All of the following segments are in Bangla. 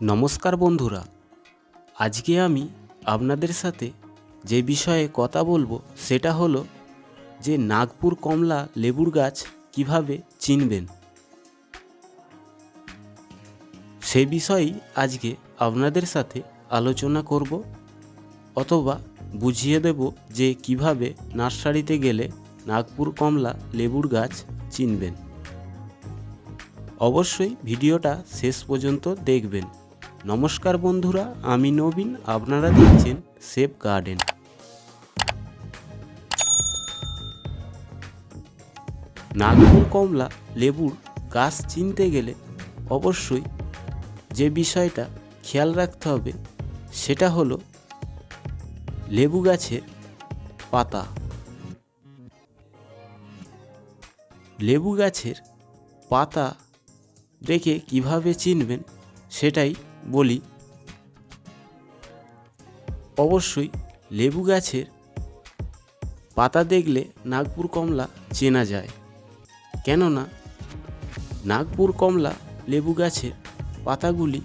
নমস্কার বন্ধুরা, আজকে আমি আপনাদের সাথে যে বিষয়ে কথা বলবো সেটা হলো যে নাগপুর কমলা লেবুর গাছ কিভাবে চিনবেন। সেই বিষয়েই আজকে আপনাদের সাথে আলোচনা করব অথবা বুঝিয়ে দেব যে কিভাবে নার্সারিতে গেলে নাগপুর কমলা লেবুর গাছ চিনবেন। অবশ্যই ভিডিওটা শেষ পর্যন্ত দেখবেন। নমস্কার বন্ধুরা, আমি নবীন, আপনারা দেখছেন সেফ গার্ডেন। নাগপুর কমলা লেবুর গাছ চিনতে গেলে অবশ্যই যে বিষয়টা খেয়াল রাখতে হবে সেটা হলো লেবু গাছের পাতা। লেবু গাছের পাতা দেখে কিভাবে চিনবেন সেটাই বলি। অবশ্যই লেবু গাছের পাতা দেখলে নাগপুর কমলা চেনা যায়, কেননা নাগপুর কমলা লেবু গাছের পাতাগুলি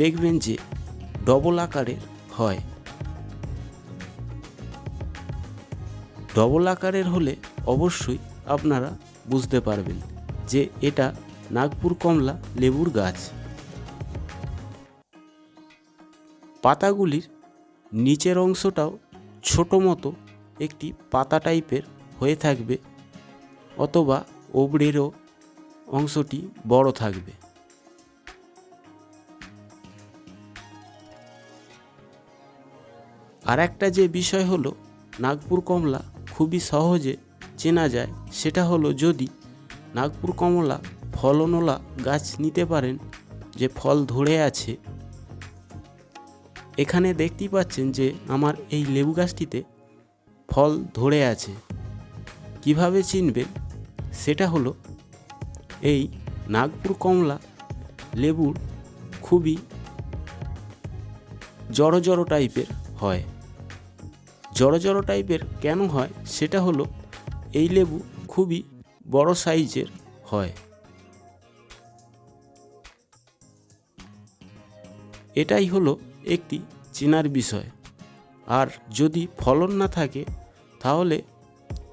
দেখবেন যে ডবল আকারের হয়। ডবল আকারের হলে অবশ্যই আপনারা বুঝতে পারবেন যে এটা নাগপুর কমলা লেবুর গাছ। পাতাগুলির নিচের অংশটাও ছোটো মতো একটি পাতা টাইপের হয়ে থাকবে, অথবা ওপরেরও অংশটি বড় থাকবে। আর একটা যে বিষয় হলো নাগপুর কমলা খুবই সহজে চেনা যায়, সেটা হলো যদি নাগপুর কমলা ফলনওয়ালা গাছ নিতে পারেন, যে ফল ধরে আছে। এখানে দেখতেই পাচ্ছেন যে আমার এই লেবু গাছটিতে ফল ধরে আছে। কিভাবে চিনবেন সেটা হলো এই নাগপুর কমলা লেবুর খুবই জড়ো জড়ো টাইপের হয়। জড়ো জড়ো টাইপের কেন হয় সেটা হলো এই লেবু খুবই বড় সাইজের হয়। এটাই হলো একটি চেনার বিষয়। আর যদি ফলন না থাকে তাহলে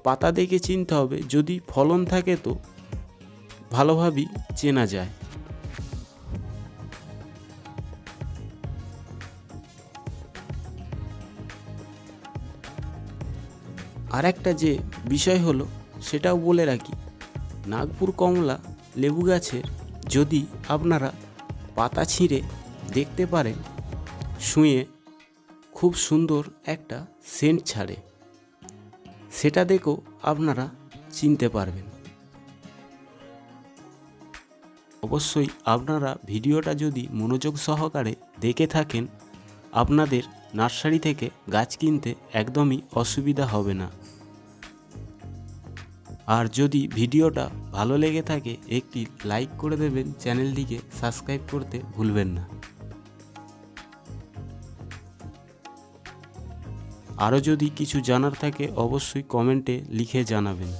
পাতা দেখে চিনতে হবে, যদি ফলন থাকে তো ভালোভাবেই চেনা যায়। আর একটা যে বিষয় হলো সেটাও বলে রাখি, নাগপুর কমলা লেবু গাছের যদি আপনারা পাতা ছিঁড়ে দেখতে পারেন, শুঁয়ে খুব সুন্দর একটা সেন্ট ছাড়ে, সেটা দেখেও আপনারা চিনতে পারবেন। অবশ্যই আপনারা ভিডিওটা যদি মনোযোগ সহকারে দেখে থাকেন, আপনাদের নার্সারি থেকে গাছ কিনতে একদমই অসুবিধা হবে না। আর যদি ভিডিওটা ভালো লেগে থাকে একটি লাইক করে দেবেন, চ্যানেলটিকে সাবস্ক্রাইব করতে ভুলবেন না। আরও যদি কিছু জানার থাকে অবশ্যই কমেন্টে লিখে জানাবেন।